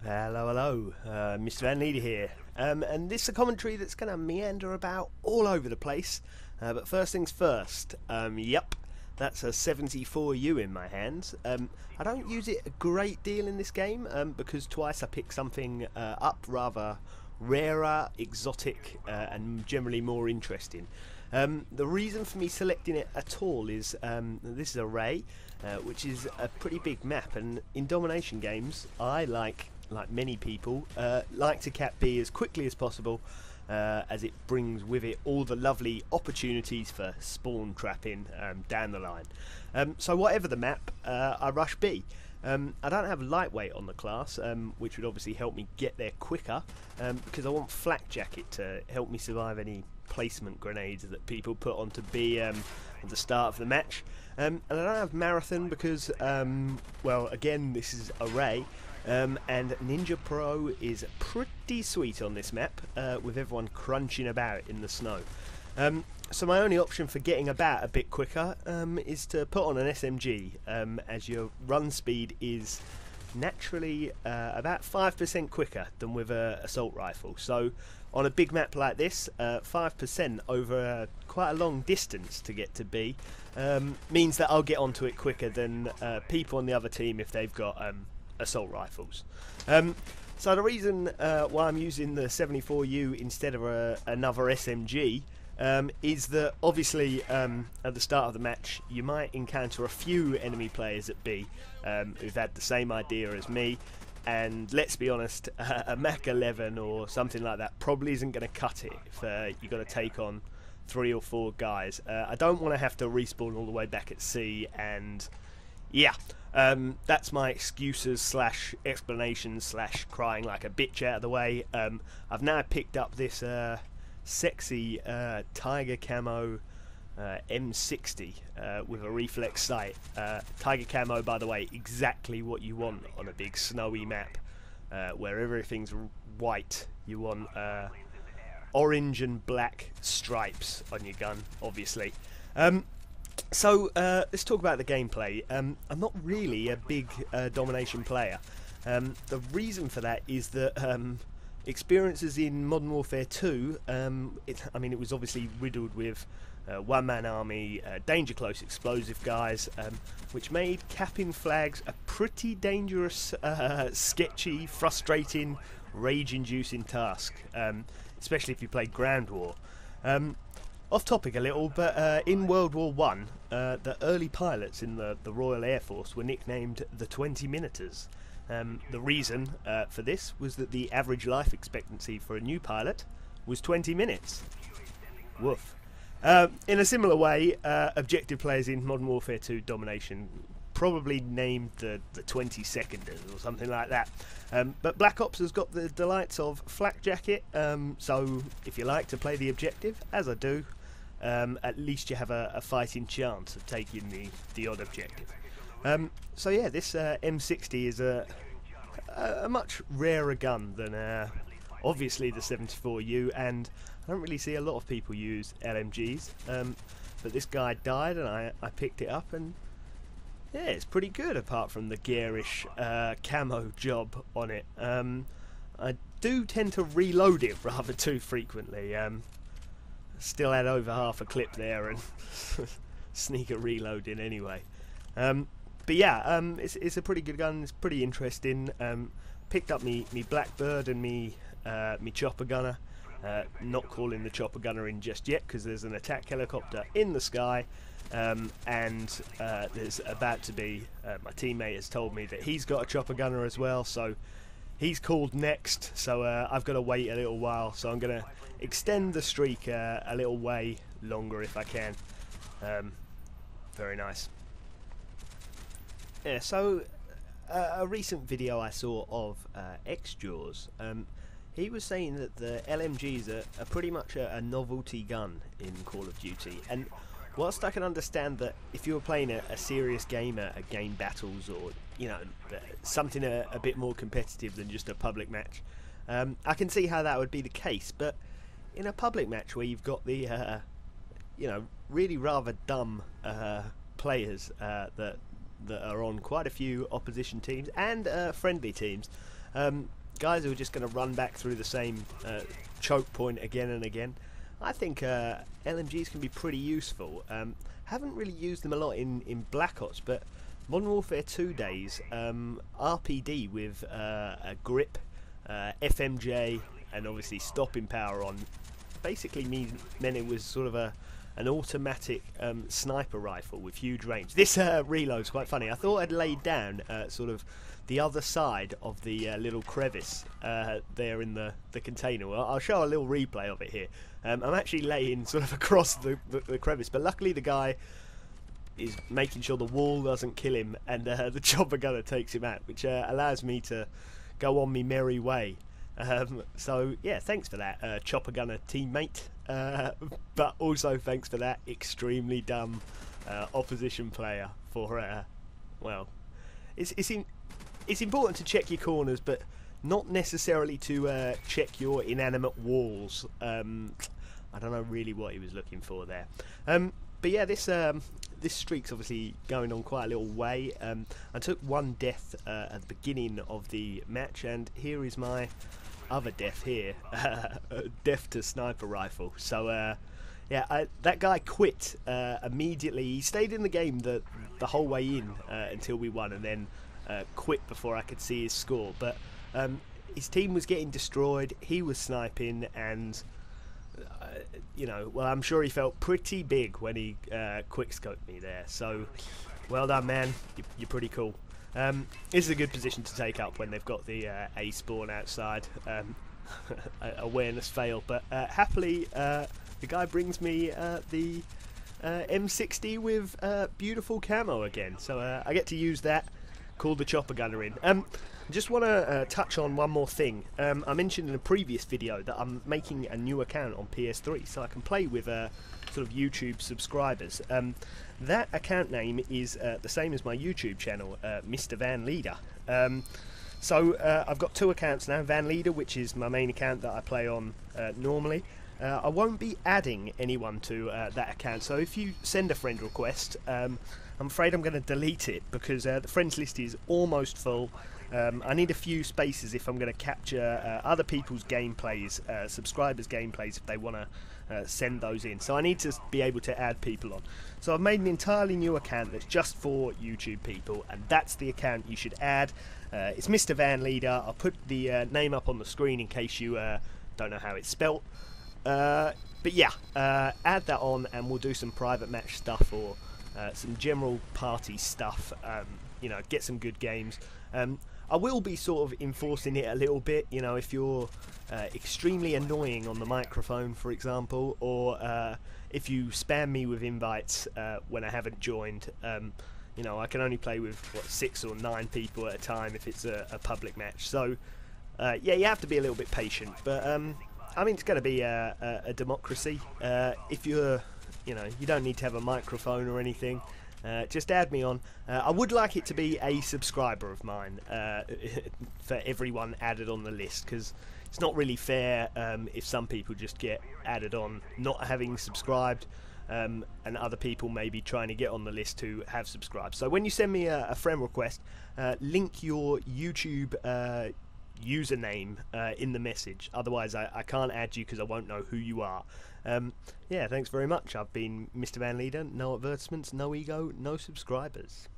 Hello, hello, Mrvanleider here, and this is a commentary that's going to meander about all over the place, but first things first, yep, that's a 74U in my hands. I don't use it a great deal in this game, because twice I picked something up rather rarer, exotic, and generally more interesting. The reason for me selecting it at all is this is Array, which is a pretty big map, and in Domination games I like many people, like to cap B as quickly as possible, as it brings with it all the lovely opportunities for spawn trapping down the line. So whatever the map, I rush B. I don't have lightweight on the class, which would obviously help me get there quicker, because I want flak jacket to help me survive any placement grenades that people put onto B at the start of the match. And I don't have marathon because, well, again, this is Array, and Ninja Pro is pretty sweet on this map, with everyone crunching about in the snow. So my only option for getting about a bit quicker is to put on an SMG, as your run speed is naturally about 5% quicker than with an assault rifle. So on a big map like this, 5% over quite a long distance to get to B means that I'll get onto it quicker than people on the other team if they've got assault rifles. So the reason why I'm using the 74U instead of another SMG is that obviously at the start of the match you might encounter a few enemy players at B who've had the same idea as me, and let's be honest, a Mach 11 or something like that probably isn't going to cut it if you've got to take on 3 or 4 guys. I don't want to have to respawn all the way back at C, and yeah, that's my excuses slash explanations slash crying like a bitch out of the way. I've now picked up this sexy tiger camo M60 with a reflex sight. Tiger camo, by the way, exactly what you want on a big snowy map where everything's white. You want orange and black stripes on your gun, obviously. So let's talk about the gameplay. I'm not really a big Domination player. The reason for that is that experiences in Modern Warfare 2, I mean, it was obviously riddled with one-man army, danger close explosive guys, which made capping flags a pretty dangerous, sketchy, frustrating, rage-inducing task, especially if you played Ground War. Off topic a little, but in World War I, the early pilots in the Royal Air Force were nicknamed the 20 Minuters. The reason for this was that the average life expectancy for a new pilot was 20 minutes. Woof. In a similar way, objective players in Modern Warfare 2 Domination probably named the 20 Seconders or something like that. But Black Ops has got the delights of flak jacket, so if you like to play the objective, as I do, at least you have a fighting chance of taking the odd objective. So yeah, this M60 is a much rarer gun than obviously the 74U, and I don't really see a lot of people use LMGs, but this guy died and I picked it up, and yeah, it's pretty good apart from the garish camo job on it. I do tend to reload it rather too frequently. Still had over half a clip there and sneak a reload in anyway. But yeah, it's a pretty good gun. It's pretty interesting. Picked up me Blackbird and me chopper gunner. Not calling the chopper gunner in just yet because there's an attack helicopter in the sky, and there's about to be. My teammate has told me that he's got a chopper gunner as well, so he's called next. So I've got to wait a little while. So I'm gonna extend the streak a little way longer if I can. Very nice. Yeah, so a recent video I saw of X-Jaws, he was saying that the LMGs are pretty much a novelty gun in Call of Duty, and whilst I can understand that if you were playing a serious game, a game battles, or you know, something a bit more competitive than just a public match, I can see how that would be the case. But in a public match where you've got the you know, really rather dumb players that are on quite a few opposition teams and friendly teams, Guys who are just going to run back through the same choke point again and again. I think LMGs can be pretty useful. Haven't really used them a lot in Black Ops, but Modern Warfare 2 days, RPD with a grip, FMJ, and obviously stopping power on, basically meant it was sort of an automatic sniper rifle with huge range. This reload's quite funny. I thought I'd laid down sort of the other side of the little crevice there in the container. Well, I'll show a little replay of it here. I'm actually laying sort of across the crevice, but luckily the guy is making sure the wall doesn't kill him, and the chopper gunner takes him out, which allows me to go on me merry way. So yeah, thanks for that, chopper gunner teammate, but also thanks for that extremely dumb opposition player for well, it's important to check your corners, but not necessarily to check your inanimate walls. I don't know really what he was looking for there. But yeah, this streak's obviously going on quite a little way. I took one death at the beginning of the match, and here is my other death here. Death to sniper rifle. So yeah, that guy quit immediately. He stayed in the game the whole way in until we won, and then quit before I could see his score. But his team was getting destroyed, he was sniping, and you know, well, I'm sure he felt pretty big when he quickscoped me there. So well done, man, you're pretty cool. This is a good position to take up when they've got the A spawn outside. Awareness fail, but happily the guy brings me the M60 with beautiful camo again, so I get to use that, call the chopper gunner in. I just want to touch on one more thing. I mentioned in a previous video that I'm making a new account on PS3 so I can play with sort of YouTube subscribers. That account name is the same as my YouTube channel, Mrvanleider. So I've got two accounts now, Vanleader, which is my main account that I play on normally. I won't be adding anyone to that account, so if you send a friend request, I'm afraid I'm going to delete it because the friends list is almost full. I need a few spaces if I'm going to capture other people's gameplays, subscribers' gameplays, if they want to send those in. So I need to be able to add people on. So I've made an entirely new account that's just for YouTube people, and that's the account you should add. It's Mrvanleider. I'll put the name up on the screen in case you don't know how it's spelt. But yeah, add that on and we'll do some private match stuff or some general party stuff, you know, get some good games. I will be sort of enforcing it a little bit, you know, if you're extremely annoying on the microphone, for example, or if you spam me with invites when I haven't joined. You know, I can only play with, what, 6 or 9 people at a time if it's a public match. So, yeah, you have to be a little bit patient. But, I mean, it's going to be a democracy. If you're, you know, you don't need to have a microphone or anything. Just add me on. I would like it to be a subscriber of mine for everyone added on the list, because it's not really fair if some people just get added on not having subscribed, and other people maybe trying to get on the list who have subscribed. So when you send me a friend request, link your YouTube username in the message, otherwise I can't add you because I won't know who you are. Yeah, thanks very much. I've been Mrvanleider. No advertisements, no ego, no subscribers.